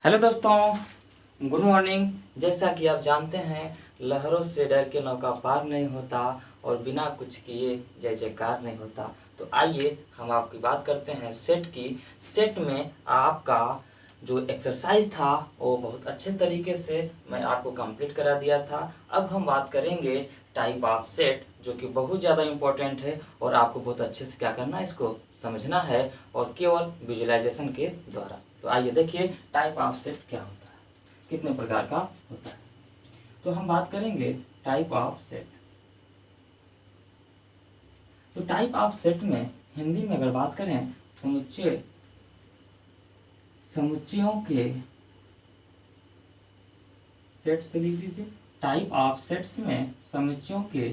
Hello दोस्तों, good morning. जैसा कि आप जानते हैं, लहरों से डर के नौका पार नहीं होता और बिना कुछ किए जय जयकार नहीं होता। तो आइए हम आपकी बात करते हैं सेट की। सेट में आपका जो एक्सरसाइज था वो बहुत अच्छे तरीके से मैं आपको कंप्लीट करा दिया था। अब हम बात करेंगे टाइप ऑफ सेट, जो कि बहुत ज़्यादा इम्पोर्टेंट है और आपको बहुत अच्छे से क्या करना है, इसको समझना है और केवल विजुअलाइजेशन के द्वारा। तो आइए देखिए टाइप ऑफ सेट क्या होता है, कितने प्रकार का होता है। तो हम बात करेंगे टाइप ऑफ सेट। तो टाइप ऑफ सेट में हिंदी में अगर बात करें, समुच्चयों के सेट से लिख दीजिए। टाइप ऑफ सेट्स में समुच्चयों के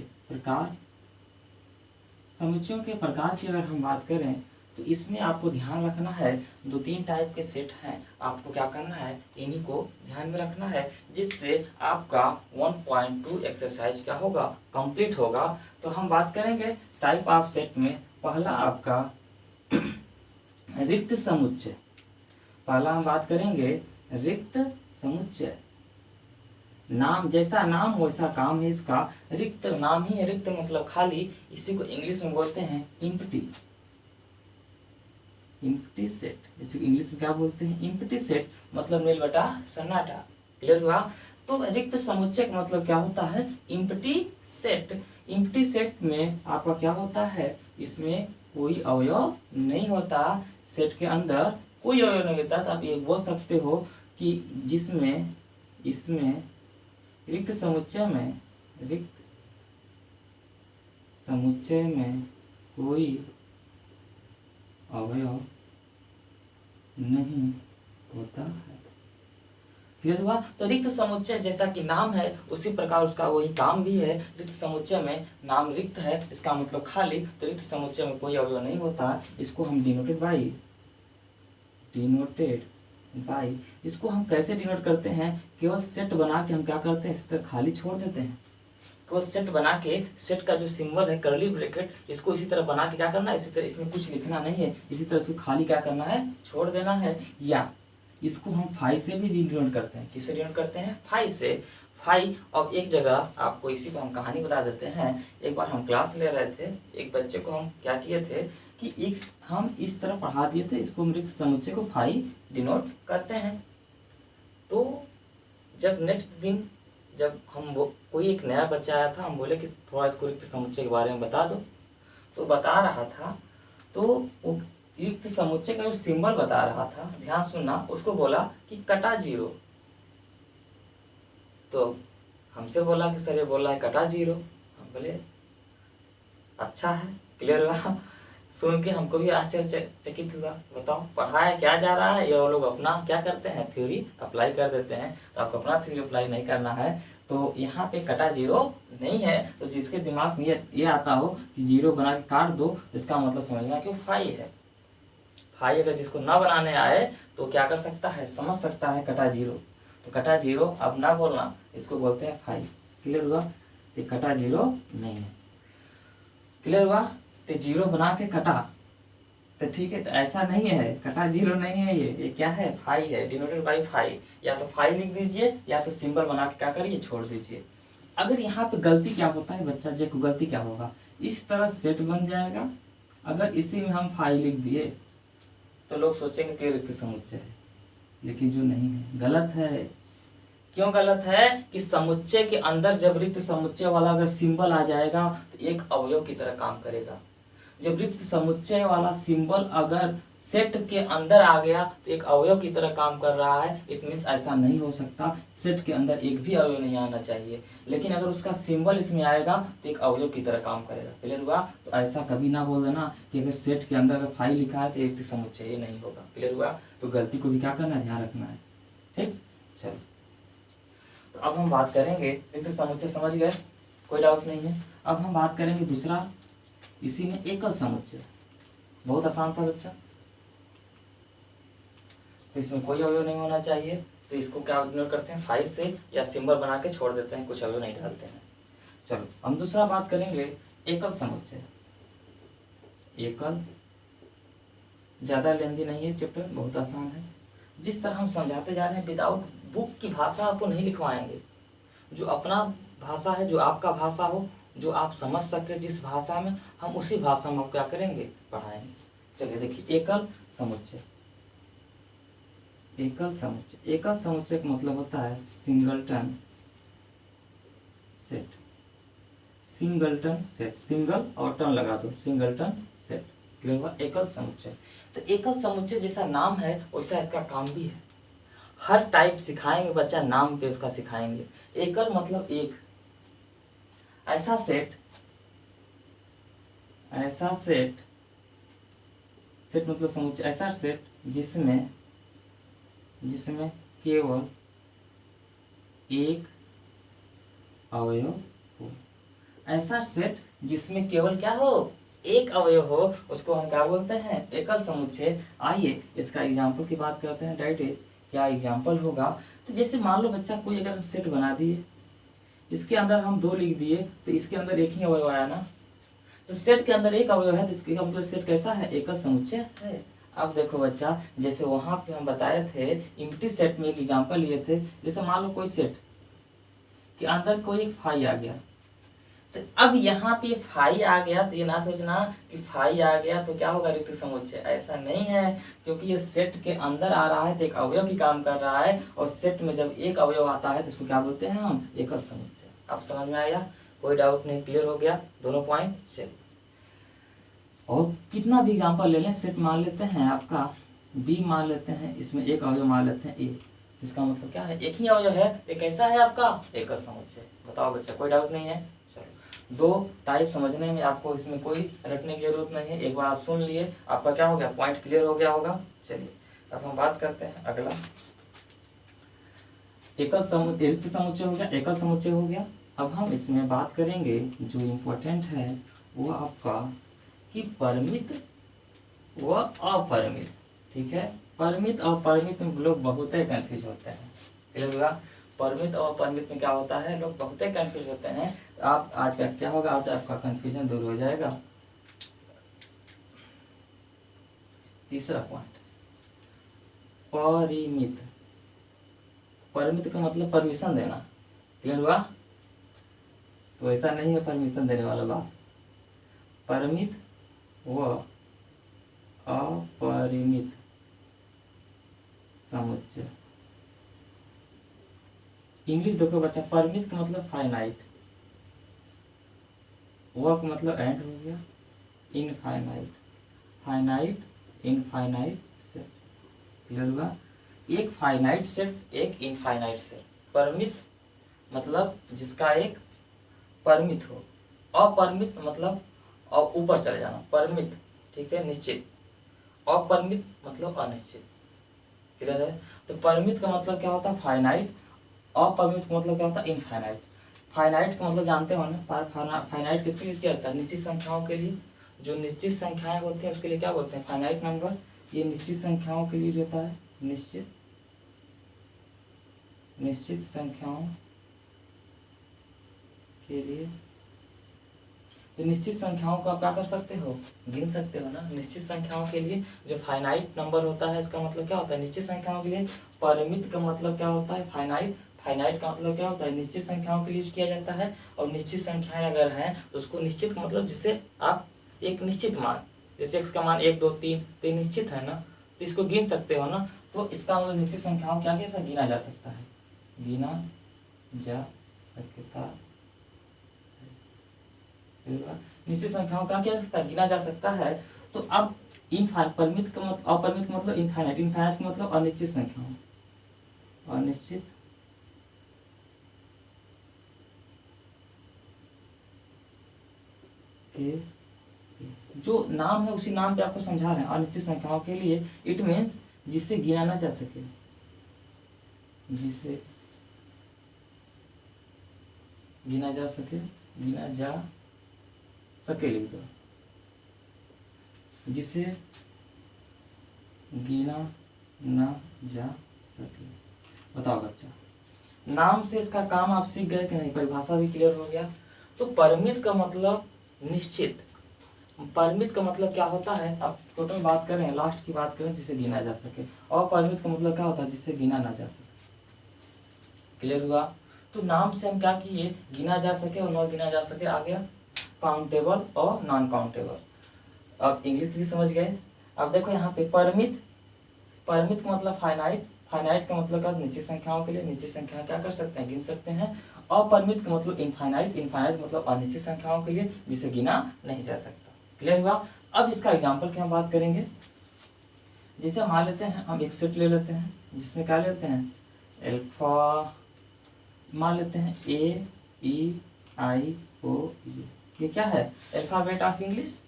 प्रकार की अगर हम बात करें तो इसमें आपको ध्यान रखना है, दो तीन टाइप के सेट हैं। आपको क्या करना है, इन्हीं को ध्यान में रखना है, जिससे आपका 1.2 एक्सरसाइज क्या होगा, कंप्लीट होगा। तो हम बात करेंगे टाइप ऑफ सेट में पहला आपका रिक्त समुच्चय। पहला हम बात करेंगे रिक्त समुच्चय। नाम जैसा नाम वैसा काम है इसका, रिक्त नाम ही है, रिक्त मतलब खाली। इसी को इंग्लिश में बोलते हैं इम्प्टी सेट। इसी को इंग्लिश में क्या बोलते हैं, इम्प्टी सेट, मतलब नील बटा सन्नाटा। क्लियर हुआ। तो रिक्त समुच्चय का मतलब क्या होता है, इम्प्टी सेट। इम्प्टी सेट में आपका क्या होता है, इसमें कोई अवयव नहीं होता। सेट के अंदर कोई अवयव नहीं होता। तो आप ये बोल सकते हो कि इसमें रिक्त समुच्चय में कोई अवयव नहीं होता है। क्लियर हुआ। तो रिक्त समुच्चय जैसा कि नाम है उसी प्रकार उसका वही काम भी है। रिक्त समुच्चय में नाम रिक्त है, इसका मतलब खाली। तो रिक्त समुच्चय में कोई अवयव नहीं होता। इसको हम डिनोटेड बाई इसको हम कैसे डिनोट करते हैं, केवल सेट बना के हम क्या करते हैं, इस तरह खाली छोड़ देते हैं। केवल सेट बना के, सेट का जो सिंबल है कर्ली ब्रैकेट, इसको इसी तरह बना के क्या करना है, इसी तरह इसमें कुछ लिखना नहीं है, इसी तरह इसको खाली क्या करना है, छोड़ देना है। या इसको हम फाई से भी डिनोट करते हैं। किससे डिनोट करते हैं, फाई से। फाई। अब एक जगह आपको इसी पर हम कहानी बता देते हैं। एक बार हम क्लास ले रहे थे, एक बच्चे को हम क्या किए थे कि हम इस तरह पढ़ा दिए थे, इसको हम रिक्त समुच्चय को फाई डिनोट करते हैं। तो जब नेक्स्ट दिन जब हम कोई एक नया बच्चा आया था, हम बोले कि थोड़ा इसको रिक्त समुच्चय के बारे में बता दो। तो बता रहा था, तो रिक्त समुच्चय का जो सिंबल बता रहा था, ध्यान सुनना, उसको बोला कि कटा जीरो। तो हमसे बोला कि सर ये बोला है कटा जीरो। हम बोले अच्छा है। क्लियर हुआ। सुन के हमको भी आश्चर्यचकित हुआ। बताओ पढ़ाया क्या जा रहा है, ये वो लोग अपना क्या करते हैं, थ्योरी अप्लाई कर देते हैं। तो आपको अपना थ्योरी अप्लाई नहीं करना है। तो यहाँ पे कटा जीरो नहीं है। तो जिसके दिमाग में ये आता हो कि जीरो बना के काट दो, इसका मतलब समझना कि फाई है। फाई अगर जिसको ना बनाने आए तो क्या कर सकता है, समझ सकता है कटा जीरो। तो कटा जीरो अब ना बोलना, इसको बोलते हैं फाई। क्लियर हुआ। तो कटा जीरो नहीं है। क्लियर हुआ। तो जीरो बना के कटा, तो ठीक है। तो ऐसा नहीं है, कटा जीरो नहीं है, ये क्या है, फाई है, डिनोटेड बाई फाई। या तो फाई लिख दीजिए या तो सिंबल बना के क्या करिए, छोड़ दीजिए। अगर यहाँ पे गलती क्या होता है बच्चा जी को, गलती क्या होगा, इस तरह सेट बन जाएगा। अगर इसी में हम फाई लिख दिए तो लोग सोचेंगे कि रिक्त समुच्चय है, लेकिन जो नहीं है, गलत है। क्यों गलत है कि समुच्चय के अंदर जब रिक्त समुच्चय वाला अगर सिंबल आ जाएगा तो एक अवयव की तरह काम करेगा। जब रिक्त समुच्चय वाला सिंबल अगर सेट के अंदर आ गया तो एक अवयव की तरह काम कर रहा है। इट मीन्स ऐसा नहीं हो सकता, सेट के अंदर एक भी अवयव नहीं आना चाहिए। लेकिन अगर उसका सिंबल इसमें आएगा तो एक अवयव की तरह काम करेगा। क्लियर हुआ। तो ऐसा कभी ना बोल देना कि अगर सेट के अंदर अगर फाई लिखा है तो रिक्त समुच्चय, ये नहीं होगा। क्लियर हुआ। तो गलती को भी क्या करना है, ध्यान रखना है। ठीक, चलो। तो अब हम बात करेंगे, रिक्त समुच्चय समझ गए, कोई डाउट नहीं है। अब हम बात करेंगे दूसरा, इसी में एकल समुच्चय। बहुत आसान था बच्चा। तो इसमें कोई अवयव नहीं होना चाहिए। तो इसको क्या इग्नोर करते हैं, फाई से या सिंबल बना के छोड़ देते हैं, कुछ अवयव नहीं डालते हैं। चलो हम दूसरा बात करेंगे एकल समुच्चय। एकल, ज्यादा लेंदी नहीं है चैप्टर, बहुत आसान है। जिस तरह हम समझाते जा रहे हैं विदाउट बुक की भाषा आपको नहीं लिखवाएंगे। जो अपना भाषा है, जो आपका भाषा हो, जो आप समझ सके जिस भाषा में, हम उसी भाषा में क्या करेंगे, पढ़ाएंगे। चलिए देखिए, एकल समुच्चय। एकल समुच्चय, एकल समुच्चय का मतलब होता है singleton set. Singleton set, single और टन लगा दो, सिंगलटन सेट। क्लियर हुआ? एकल समुच्चय। तो एकल समुच्चय जैसा नाम है वैसा इसका काम भी है। हर टाइप सिखाएंगे बच्चा, नाम पे उसका सिखाएंगे। एकल मतलब एक, ऐसा सेट, ऐसा सेट, सेट मतलब समुच्चय, ऐसा सेट जिसमें केवल एक अवयव हो। ऐसा सेट जिसमें केवल क्या हो, एक अवयव हो, उसको हम क्या बोलते हैं, एकल समुच्चय। आइए इसका एग्जाम्पल की बात करते हैं। दैट इज, क्या एग्जाम्पल होगा, तो जैसे मान लो बच्चा कोई अगर हम सेट बना दिए, इसके अंदर हम 2 लिख दिए, तो इसके अंदर एक ही अवयव आया ना। तो सेट के अंदर एक अवयव है तो इसका मतलब सेट कैसा है, एकल समुच्चय है। अब देखो बच्चा, जैसे वहां पे हम बताए थे एम्प्टी सेट में एक एग्जाम्पल लिए थे। जैसे मान लो कोई सेट के अंदर कोई एक फाई आ गया, तो अब यहाँ पे फाई आ गया, तो ये ना सोचना कि फाई आ गया तो क्या होगा, रिक्त समुच्चय। ऐसा नहीं है, क्योंकि ये सेट के अंदर आ रहा है तो एक अवयव की काम कर रहा है, और सेट में जब एक अवयव आता है तो इसको क्या बोलते हैं हम, एकल समुच्चय। अब समझ में आया? कोई डाउट नहीं? क्लियर हो गया दोनों पॉइंट? चलिए, और कितना भी एग्जाम्पल ले लें, सेट मान लेते हैं आपका बी मान लेते हैं, इसमें एक अवयव मान लेते हैं ए, इसका मतलब क्या है, एक ही अवयव है, तो कैसा है आपका, एकल समुच्चय। बताओ बच्चा, कोई डाउट नहीं है? चलो, 2 टाइप समझने में आपको इसमें कोई रटने की जरूरत नहीं है। एक बार आप सुन लिए, आपका क्या हो गया, पॉइंट क्लियर हो गया होगा। चलिए अब हम बात करते हैं अगला। एकल समुच्चय, रिक्त समुच्चय हो गया, एकल समुच्चय हो गया। अब हम इसमें बात करेंगे, जो इम्पोर्टेंट है वो आपका कि परिमित व अपरिमित। ठीक है, परिमित और अपरिमित में लोग बहुत ही कंफ्यूज होते हैं। क्लियर हुआ? परिमित और अपरिमित में क्या होता है, लोग बहुत ही कंफ्यूज होते हैं। आप आज का क्या होगा, आज आपका कंफ्यूजन दूर हो जाएगा। तीसरा पॉइंट, परिमित। परिमित का मतलब परमिशन देना। क्लियर हुआ? तो ऐसा नहीं है परमिशन देने वाला बात। परिमित व अपरिमित समुच्चय। इंग्लिश देखो बच्चा, परिमित का मतलब फाइनाइट, व का मतलब एंड हो गया, infinite, finite, infinite set. Clear हुआ? एक फाइनाइट सेट, एक इनफाइनाइट सेट। परिमित मतलब जिसका एक परिमित हो, अपरिमित मतलब और ऊपर चले जाना, परिमित ठीक है, निश्चित, अपरिमित मतलब अनिश्चित। क्लियर है? तो परिमित का मतलब क्या होता है, फाइनाइट, अपरिमित का मतलब क्या होता है, इनफाइनाइट। फाइनाइट का मतलब जानते हो ना, फाइनाइट किसके लिए किया जाता है, निश्चित संख्याओं के लिए। जो निश्चित संख्याएं होती हैं उसके लिए क्या बोलते हैं, फाइनाइट नंबर। ये निश्चित संख्याओं के लिए जो होता है, निश्चित संख्याओं के लिए। तो निश्चित संख्याओं को आप क्या कर सकते हो, गिन सकते हो ना। निश्चित संख्याओं के लिए जो फाइनाइट नंबर होता है, इसका मतलब क्या होता है, निश्चित संख्याओं के लिए। परिमित का मतलब क्या होता है, फाइनाइट। फाइनाइट का मतलब क्या होता है, निश्चित संख्याओं के लिए यूज किया जाता है। और निश्चित संख्याएं अगर हैं तो उसको निश्चित का मतलब जिसे आप एक निश्चित मान, जैसे x का मान 1 2 3, तो ये निश्चित है ना, तो इसको गिन सकते हो ना। तो इसका मतलब निश्चित संख्याओं क्या कैसा गिना जा सकता है, गिना जा सकता है। निश्चित संख्याओं का क्या सकता है, गिना जा सकता है। तो अब परिमित का मतलब, अपरिमित का मतलब इनफाइनाइट, इनफाइनाइट का मतलब अनिश्चित संख्याओं, अनिश्चित के जो नाम है उसी नाम पे आपको समझा रहे हैं, अनिश्चित संख्याओं के लिए। इट मीन्स जिसे गिना ना जा सके, जिसे गिना जा सके, गिना जा सके लिख दो, जिसे गिना ना जा सके। बताओ बच्चा, नाम से इसका काम आप सीख गए कि नहीं, परिभाषा भी क्लियर हो गया। तो परिमित का मतलब निश्चित, परिमित का मतलब क्या होता है, अब टोटल बात करें, लास्ट की बात करें, जिसे गिना जा सके। अपरिमित का मतलब क्या होता है, जिसे गिना ना जा सके। क्लियर हुआ? तो नाम से हम क्या किए, गिना जा सके और न गिना जा सके आ गया, काउंटेबल और नॉन काउंटेबल। अब इंग्लिश भी समझ गए। अब देखो यहाँ पे परिमित, परिमित का मतलब फाइनाइट, फाइनाइट का मतलब क्या, निश्चित संख्याओं के लिए निश्चित संख्या क्या कर सकते हैं, गिन सकते हैं। अपरिमित का मतलब इनफाइनाइट, इनफाइनाइट मतलब अनिश्चित संख्याओं के लिए जिसे गिना नहीं जा सकता। क्लियर हुआ? अब इसका एग्जाम्पल की हम बात करेंगे। जैसे मान लेते हैं हम एक सेट ले लेते हैं जिसमें क्या लेते हैं, अल्फा, मान लेते हैं ए ई आई ओ यू, ये क्या है, अल्फाबेट ऑफ इंग्लिश।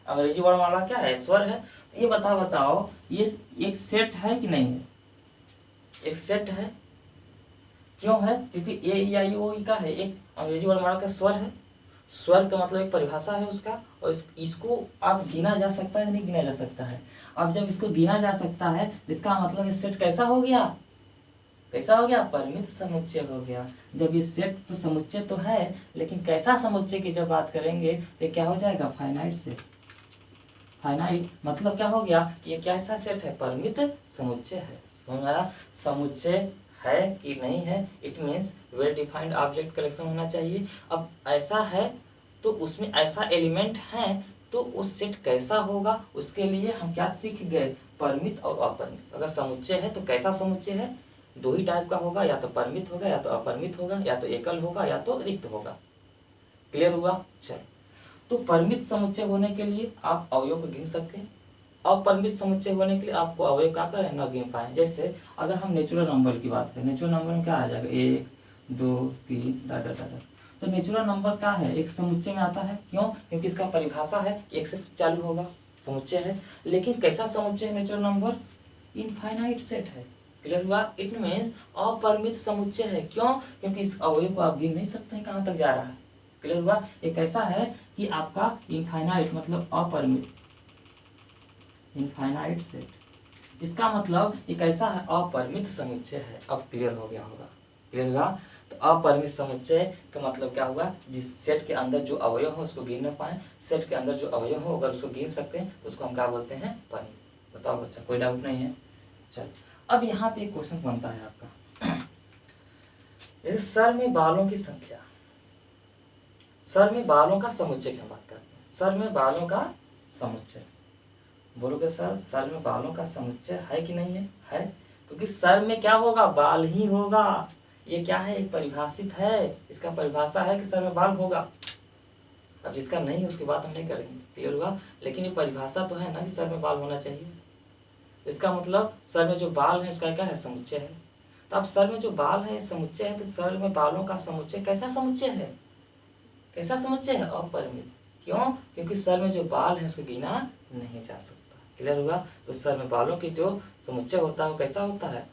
अंग्रेजी वर्णमाला क्या है, स्वर है। ये बताओ ये एक सेट है कि नहीं है, एक सेट है। क्यों है, क्योंकि ए ई आई ओ का है, एक अंग्रेजी वर्णमाला का स्वर है। स्वर का मतलब एक परिभाषा है उसका, और इसको आप गिना जा सकता है कि नहीं गिना जा सकता है। अब जब इसको गिना जा सकता है, इसका मतलब ये सेट कैसा हो गया, कैसा हो गया, परिमित समुच्चय हो गया। जब ये सेट तो समुच्चय तो है, लेकिन कैसा समुच्चय की जब बात करेंगे तो क्या हो जाएगा, फाइनाइट सेट। फाइनाइट मतलब क्या हो गया, ये कैसा सेट है, परिमित समुच्चय है। हमारा समुच्चय है कि नहीं है, it means well defined object collection होना चाहिए। अब ऐसा है तो उसमें ऐसा एलिमेंट है, तो उस सेट कैसा होगा, उसके लिए हम क्या सीख गए, परिमित और अपरिमित। अगर समुच्चय है तो कैसा समुच्चय है, दो ही टाइप का होगा, या तो परिमित होगा या तो अपरिमित होगा, या तो एकल होगा या तो रिक्त होगा। क्लियर हुआ? चलो, तो परिमित समुच्चय होने के लिए आप अवयव को गिन सकते हैं, अपरिमित समुच्चय होने के लिए आपको अवयव क्या करें, न गिन पाए। जैसे अगर हम नेचुरल नंबर की बात करें, नेचुरल नंबर में क्या आ जाएगा, 1 2 3 डाटा डाटा। तो नेचुरल नंबर क्या है, एक समुच्चय में आता है। क्यों? क्योंकि इसका परिभाषा है 1 से चालू होगा, समुच्चय है। लेकिन कैसा समुच्चय है नेचुरल नंबर, इनफाइनाइट सेट है। क्लियर हुआ? इट मीन्स अपरिमित समुच्चय है। क्यों? क्योंकि इस अवयव को आप गिन नहीं सकते हैं कहाँ तक जा रहा है। क्लियर हुआ? एक ऐसा है कि आपका इनफाइनाइट मतलब अपरिमित, इनफाइनाइट सेट, इसका मतलब एक ऐसा है अपरिमित समुच्चय है। अब क्लियर हो गया होगा। क्लियर हुआ? तो अपरिमित समुच्चय का मतलब क्या हुआ, जिस सेट के अंदर जो अवयव हो उसको गिन न पाए, सेट के अंदर जो अवयव हो अगर उसको गिन सकते हैं तो उसको हम क्या बोलते हैं, परिमित। बताओ बच्चा, कोई डाउट नहीं है? चल, अब यहाँ पे एक क्वेश्चन बनता है आपका, जैसे सर में बालों की संख्या, सर में बालों का समुच्चय की हम बात करते हैं। सर में बालों का समुच्चय, बोलोगे सर सर में बालों का समुच्चय है कि नहीं है? है, क्योंकि सर में क्या होगा, बाल ही होगा। ये क्या है, एक परिभाषित है, इसका परिभाषा है कि सर में बाल होगा। अब जिसका नहीं है उसकी बात हम नहीं करेंगे। क्लियर हुआ? लेकिन ये परिभाषा तो है ना कि सर में बाल होना चाहिए। इसका मतलब सर में जो बाल है उसका क्या है, समुच्चय है। तो अब सर में जो बाल है समुच्चय है, तो सर में बालों का समुच्चय कैसा समुच्चय है, कैसा समुच्चय है, अपरिमित। क्यों? क्योंकि सर में जो बाल है उसको गिना नहीं जा सकता। क्लियर हुआ? तो सर में बालों की जो समुच्चय होता है वो कैसा होता है,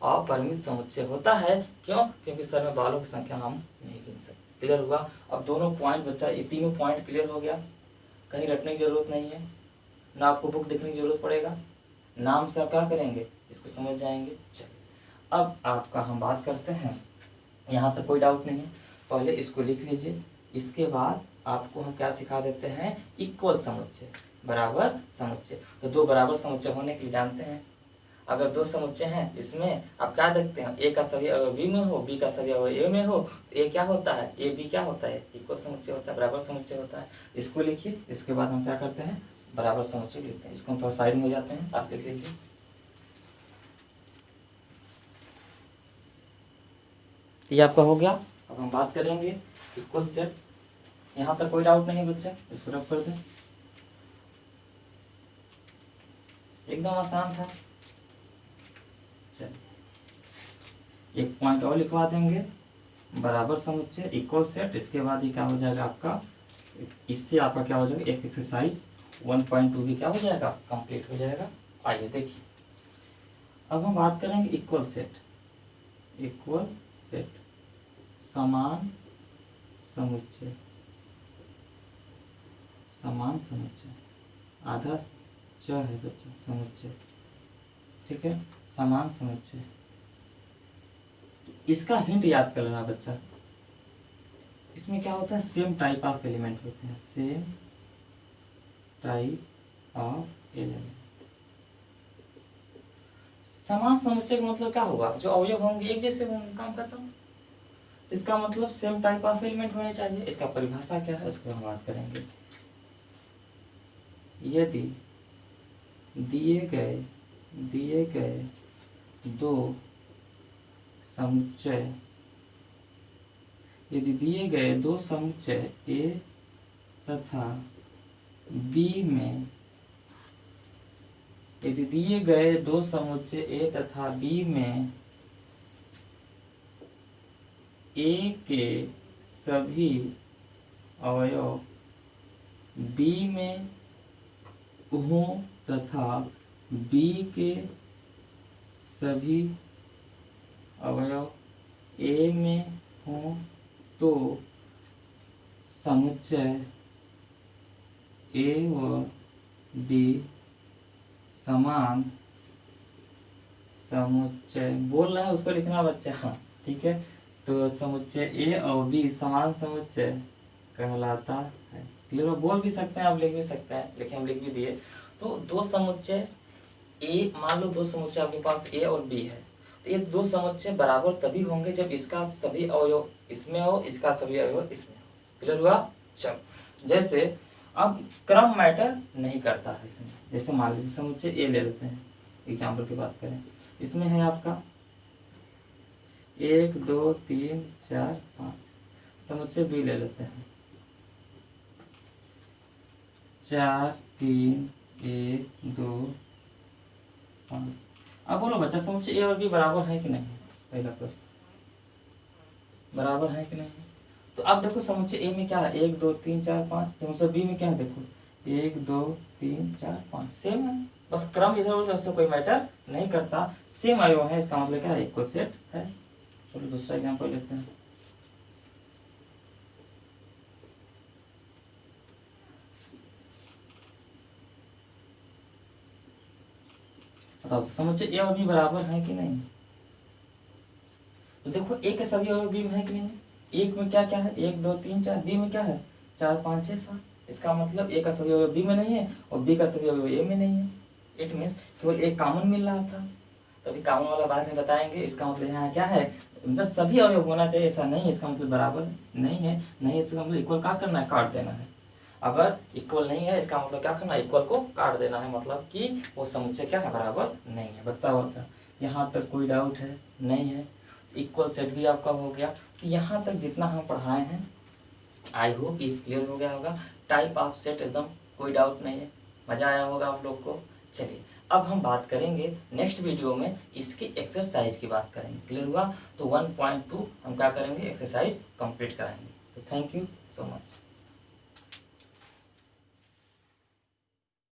अपरिमित समुच्चय होता है। क्यों? क्योंकि सर में बालों की संख्या हम नहीं गिन सकते। क्लियर हुआ? अब दोनों पॉइंट बच्चा, ये तीनों पॉइंट क्लियर हो गया, कहीं रटने की जरूरत नहीं है, ना आपको बुक देखने की जरूरत पड़ेगा, नाम से आप क्या करेंगे, इसको समझ जाएंगे। चलिए, अब आपका हम बात करते हैं, यहाँ तक कोई डाउट नहीं है। पहले इसको लिख लीजिए, इसके बाद आपको हम क्या सिखा देते हैं, इक्वल समुच्चय, बराबर समुच्चय। तो दो बराबर समुच्चय होने के लिए जानते हैं, अगर दो समुच्चय हैं इसमें आप क्या देखते हैं, ए का सभी अगर बी में हो, बी का सभी अगर ए में हो, तो ए क्या होता है, ए बी क्या होता है, इक्वल समुच्चय होता है, बराबर समुच्चय होता है। इसको लिखिए, इसके बाद हम क्या करते हैं, बराबर समुच्चय लिखते हैं। इसको हम थोड़ा साइड में हो जाते हैं, आप लिख लीजिए। ये आपका हो गया। अब हम बात करेंगे इक्वल सेट। यहाँ तक कोई डाउट नहीं बच्चा, इसको रख कर दें, एकदम आसान था। चलिए, एक पॉइंट और लिखवा देंगे, बराबर समुच्चय इक्वल सेट। इसके बाद ये क्या हो जाएगा आपका, इससे आपका क्या हो जाएगा, एक एक्सरसाइज 1.2 भी क्या हो जाएगा, कंप्लीट हो जाएगा। आइए देखिए, अब हम बात करेंगे इक्वल सेट। इक्वल सेट, समान समुच्चय, समान समुच्चय, आधा च है बच्चा, समुच्चय, ठीक है, समान समुच्चय। इसका हिंट याद कर लेना बच्चा, इसमें क्या होता है, सेम टाइप ऑफ एलिमेंट होते हैं, सेम टाइप ऑफ एलिमेंट। समान समुच्चय का मतलब क्या होगा, जो अवयव होंगे एक जैसे होंगे, काम खत्म। इसका मतलब सेम टाइप ऑफ एलिमेंट होने चाहिए। इसका परिभाषा क्या है उसको हम बात करेंगे। यदि दिए गए दो समुच्चय, यदि दिए गए दो समुच्चय ए तथा बी में, यदि दिए गए दो समुच्चय ए तथा बी में ए के सभी अवयव बी में हों तथा बी के सभी अवयव ए में हों तो समुच्चय ए व बी समान समुच्चय, बोल रहा है उसको लिखना बच्चा, हाँ ठीक है। तो समुच्चय ए और बी समान समुच्चय कहलाता है। क्लियर, बोल भी सकते हैं आप, लिख भी सकते हैं, लेकिन हम लिख भी दिए। तो दो समुच्चय ए, मान लो दो समुच्चय आपके पास ए और बी है, तो ये दो समुच्चय बराबर तभी होंगे जब इसका सभी अवयव इसमें हो, इसका सभी अवयव इसमें हो। क्लियर हुआ। चल, जैसे अब क्रम मैटर नहीं करता है इसमें। जैसे मान लीजिए समुच्चय ए ले लेते हैं, एग्जाम्पल की बात करें, इसमें है आपका 1 2 3 4 5। समुच्चय बी ले लेते हैं 4 3 1 2 5। अब बोलो बच्चा समुच्चय ए और बी बराबर है कि नहीं? पहला प्रश्न, बराबर है कि नहीं? तो अब देखो समुच्चय ए में क्या है, 1 2 3 4 5। समुच्चय बी में क्या है, देखो 1 2 3 4 5, सेम है। बस क्रम इधर उधर से कोई मैटर नहीं करता, सेम अवयव है, इसका मतलब क्या है, इक्वल सेट है। चलो दूसरा एग्जाम्पल लेते हैं। बताओ समुच्चय ए और बी बराबर है कि नहीं? तो देखो ए के सभी अवयव बी में है कि नहीं? एक में क्या क्या है, 1 2 3 4। बी में क्या है, 4 5 6 7। इसका मतलब ए का सभी अवयव बी में नहीं है और बी का सभी अवयव ए में नहीं है। इट मीन्स केवल एक कॉमन मिल रहा था, तभी कॉमन वाला बाद में बताएंगे। इसका मतलब यहाँ क्या है, मतलब सभी अवयव होना चाहिए ऐसा नहीं है, इसका मतलब बराबर नहीं है। नहीं है इसका मतलब इक्वल क्या करना है, काट देना है। अगर इक्वल नहीं है इसका मतलब क्या करना है, इक्वल को काट देना है, मतलब कि वो समुच्चय क्या है, बराबर नहीं है। बताओ बता, यहाँ तक कोई डाउट है? नहीं है। इक्वल सेट भी आपका हो गया। तो यहाँ तक जितना हम पढ़ाए हैं आई होप ये क्लियर हो गया होगा। टाइप ऑफ सेट एकदम कोई डाउट नहीं है, मज़ा आया होगा आप लोग को। चलिए अब हम बात करेंगे नेक्स्ट वीडियो में इसकी एक्सरसाइज की बात करेंगे। क्लियर हुआ? तो 1.2 हम क्या करेंगे, एक्सरसाइज कंप्लीट कराएंगे। तो थैंक यू सो मच।